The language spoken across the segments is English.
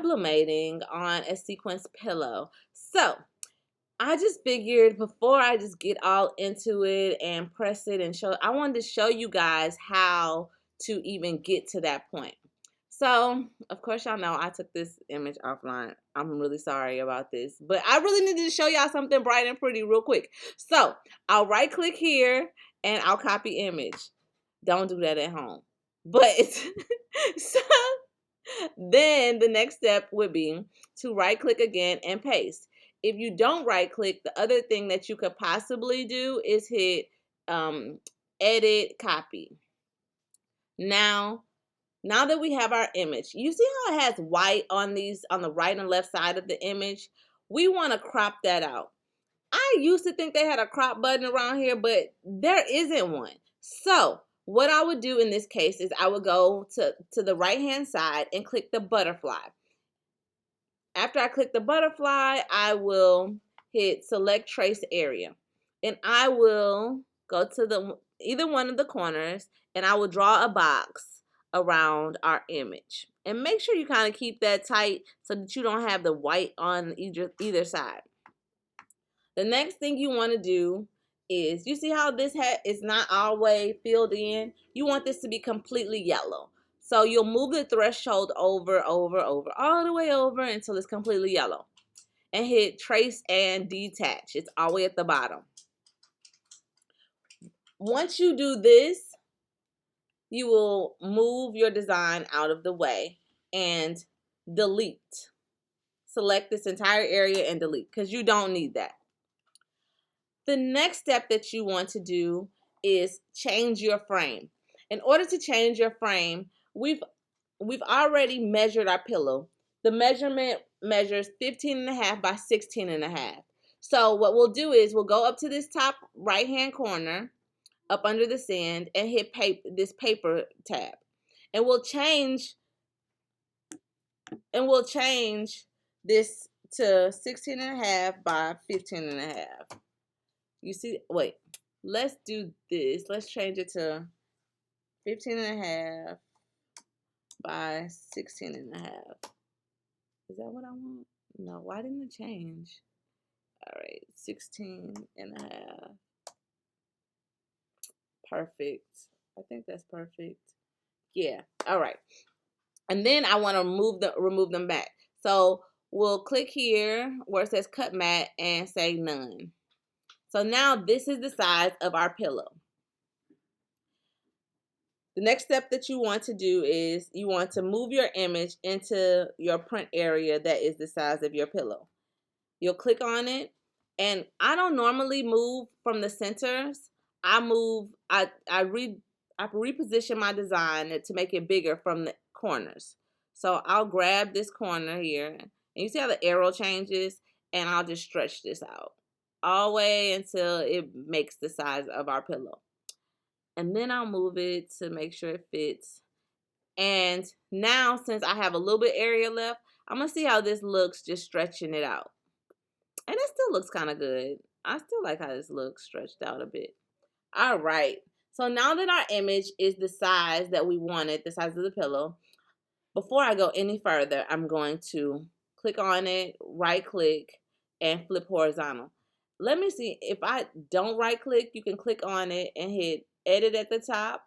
sublimating on a sequence pillow. So I just figured before I just get all into it and press it and show, I wanted to show you guys how to even get to that point. So, of course, y'all know I took this image offline. I'm really sorry about this, but I really needed to show y'all something bright and pretty real quick. So, I'll right click here and I'll copy image. Don't do that at home. But, so then the next step would be to right click again and paste. If you don't right click, the other thing that you could possibly do is hit edit copy. Now that we have our image, you see how it has white on these on the right and left side of the image? We want to crop that out. I used to think they had a crop button around here, but there isn't one. So what I would do in this case is I would go to the right hand side and click the butterfly. After I click the butterfly, I will hit select trace area, and I will go to either one of the corners, and I will draw a box around our image. And make sure you kind of keep that tight so that you don't have the white on either side. The next thing you want to do is, you see how this hat is not all the way filled in? You want this to be completely yellow. So you'll move the threshold over, all the way over until it's completely yellow. And hit trace and detach. It's all the way at the bottom. Once you do this, you will move your design out of the way and delete. Select this entire area and delete because you don't need that. The next step that you want to do is change your frame. In order to change your frame, we've already measured our pillow. The measurement measures 15.5 by 16.5. So what we'll do is we'll go up to this top right hand corner, up under the sand, and hit this paper tab. And we'll change this to 16.5 by 15.5. You see, wait, let's do this. Let's change it to 15.5 by 16.5. Is that what I want? No, why didn't it change? All right, 16.5. Perfect. I think that's perfect. Yeah, all right. And then I want to remove them back. So we'll click here where it says cut matte and say none. So now this is the size of our pillow. The next step that you want to do is you want to move your image into your print area that is the size of your pillow. You'll click on it, and I don't normally move from the centers. I reposition my design to make it bigger from the corners. So I'll grab this corner here, and you see how the arrow changes, and I'll just stretch this out all the way until it makes the size of our pillow. And then I'll move it to make sure it fits. And now, since I have a little bit area left, I'm going to see how this looks just stretching it out. And it still looks kind of good. I still like how this looks stretched out a bit. All right. So now that our image is the size that we wanted, the size of the pillow, before I go any further, I'm going to click on it, right click, and flip horizontal. Let me see. If I don't right click, you can click on it and hit edit at the top.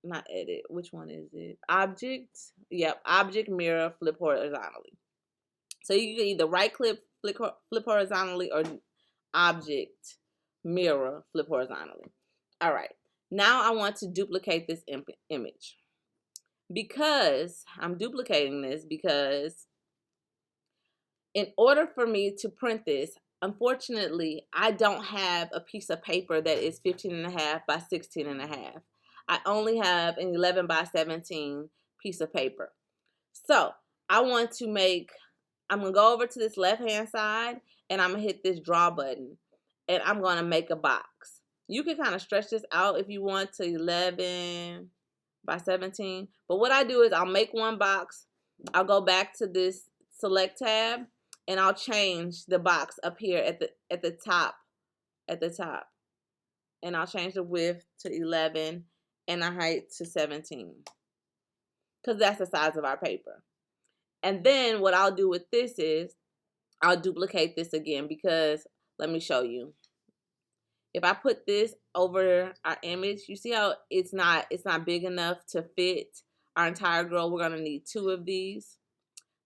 Not edit. Which one is it? Object. Yep. Object, mirror, flip horizontally. So you can either right click, flip horizontally, or object, mirror, flip horizontally. All right. Now I want to duplicate this image. Because I'm duplicating this because in order for me to print this, unfortunately, I don't have a piece of paper that is 15.5 by 16.5. I only have an 11 by 17 piece of paper. So I'm going to go over to this left-hand side, and I'm going to hit this draw button, and I'm going to make a box. You can kind of stretch this out if you want to 11 by 17. But what I do is I'll make one box. I'll go back to this select tab, and I'll change the box up here at the top. And I'll change the width to 11 and the height to 17. Because that's the size of our paper. And then what I'll do with this is I'll duplicate this again, because let me show you. If I put this over our image, you see how it's not big enough to fit our entire girl. We're gonna need 2 of these.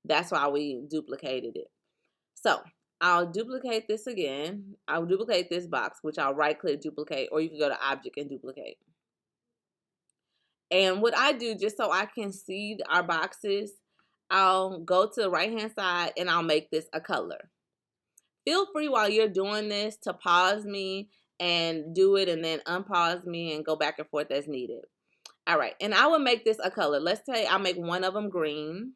That's why we duplicated it. So I'll duplicate this again. I'll duplicate this box, which I'll right click duplicate, or you can go to object and duplicate. And what I do, just so I can see our boxes, I'll go to the right hand side and I'll make this a color. Feel free while you're doing this to pause me and do it, and then unpause me and go back and forth as needed. All right, and I will make this a color. Let's say I'll make one of them green,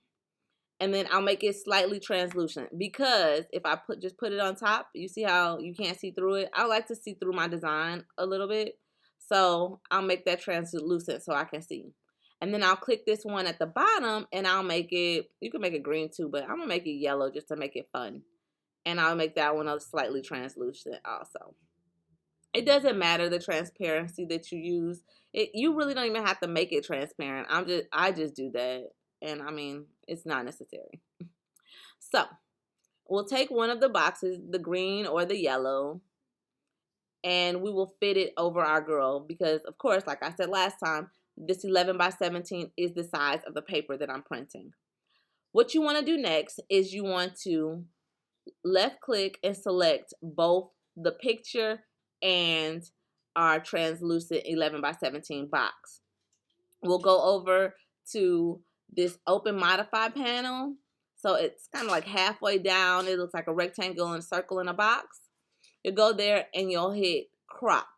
and then I'll make it slightly translucent, because if I just put it on top, you see how you can't see through it? I like to see through my design a little bit, so I'll make that translucent so I can see. And then I'll click this one at the bottom and I'll make it, you can make it green too, but I'm gonna make it yellow just to make it fun. And I'll make that one slightly translucent also. It doesn't matter the transparency that you use. You really don't even have to make it transparent. I just do that. And I mean, it's not necessary. So we'll take one of the boxes, the green or the yellow, and we will fit it over our girl, because of course, like I said last time, this 11 by 17 is the size of the paper that I'm printing. What you want to do next is you want to left click and select both the picture and our translucent 11 by 17 box. We'll go over to this open modify panel. So it's kind of like halfway down. It looks like a rectangle and a circle in a box. You'll go there and you'll hit crop.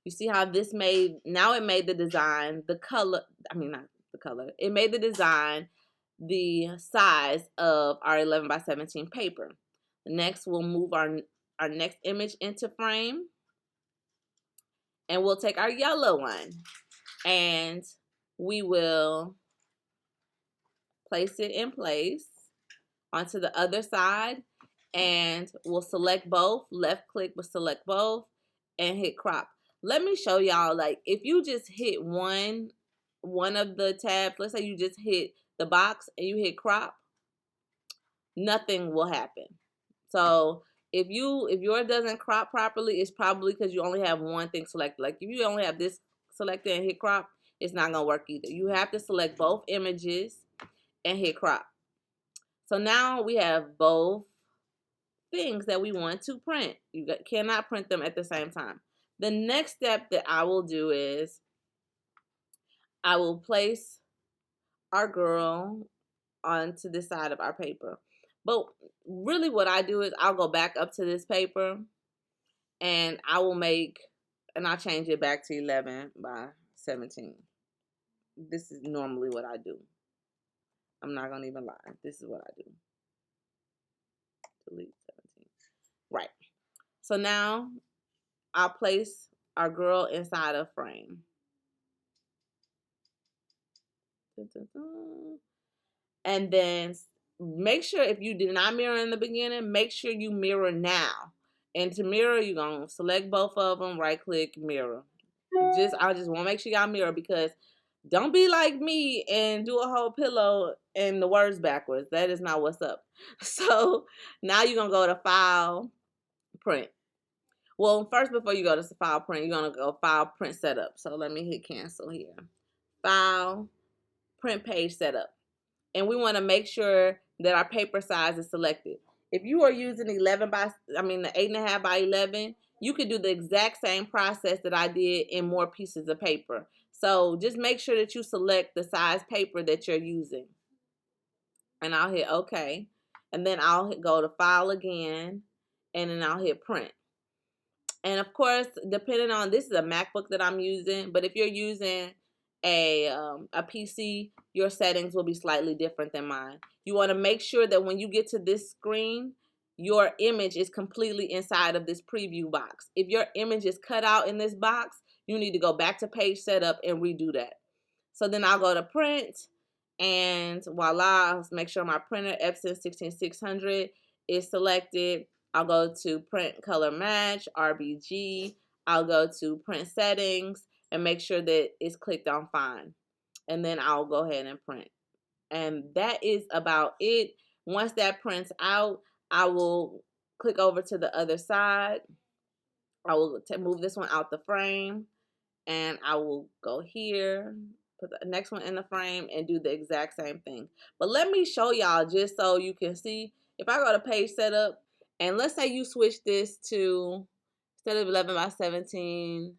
You see how this now it made the design, the color, I mean not the color, it made the design the size of our 11 by 17 paper. Next, we'll move our next image into frame, and we'll take our yellow one and we will place it in place onto the other side, and we'll select both, left click will select both and hit crop. Let me show y'all, like if you just hit one of the tabs, let's say you just hit the box and you hit crop, nothing will happen. So if yours doesn't crop properly, it's probably because you only have one thing selected. Like if you only have this selected and hit crop, it's not gonna work either. You have to select both images and hit crop. So now we have both things that we want to print. You cannot print them at the same time. The next step that I will do is I will place our girl onto the side of our paper. But really what I do is I'll go back up to this paper and I will I'll change it back to 11 by 17. This is normally what I do. I'm not gonna even lie. This is what I do. Delete 17. Right. So now I'll place our girl inside a frame. And then make sure, if you did not mirror in the beginning, make sure you mirror now. And to mirror, you're going to select both of them, right click, mirror. I just want to make sure y'all mirror, because don't be like me and do a whole pillow and the words backwards. That is not what's up. So now you're going to go to File, Print. Well, first, before you go to File, Print, you're going to go File, Print, Setup. So let me hit cancel here. File, Print Page Setup. And we want to make sure that our paper size is selected. If you are using the 8.5 by 11, you could do the exact same process that I did in more pieces of paper. So just make sure that you select the size paper that you're using. And I'll hit OK. And then I'll go to File again, and then I'll hit Print. And of course, depending on, this is a MacBook that I'm using, but if you're using a PC, your settings will be slightly different than mine. You want to make sure that when you get to this screen, your image is completely inside of this preview box. If your image is cut out in this box, you need to go back to page setup and redo that. So then I'll go to print, and voila, I'll make sure my printer Epson 16600 is selected. I'll go to print color match, RBG. I'll go to print settings and make sure that it's clicked on fine. And then I'll go ahead and print. And that is about it. Once that prints out, I will click over to the other side. I will move this one out the frame, and I will go here, put the next one in the frame, and do the exact same thing. But let me show y'all just so you can see. If I go to page setup, and let's say you switch this to, instead of 11 by 17,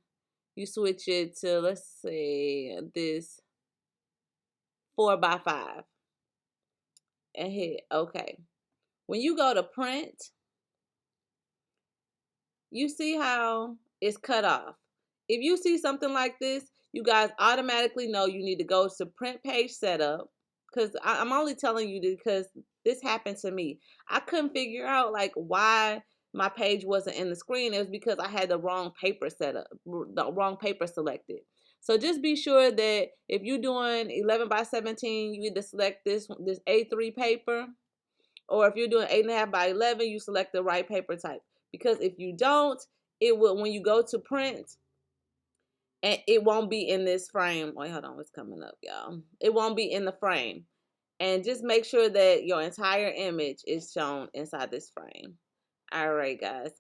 you switch it to, let's say, this 4 by 5, and hit OK. When you go to print, you see how it's cut off. If you see something like this, you guys automatically know you need to go to print page setup, because I'm only telling you this because this happened to me. I couldn't figure out like why my page wasn't in the screen. It was because I had the wrong paper setup, the wrong paper selected. So just be sure that if you're doing 11 by 17, you need to select this A3 paper. Or if you're doing 8.5 by 11, you select the right paper type. Because if you don't, it will, when you go to print, and it won't be in this frame. Wait, hold on, what's coming up, y'all? It won't be in the frame. And just make sure that your entire image is shown inside this frame. All right, guys.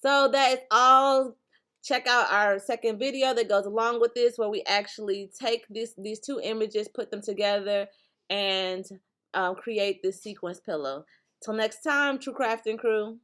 So that is all. Check out our second video that goes along with this, where we actually take these two images, put them together, and create this sequence pillow. Till next time, True Crafting Crew.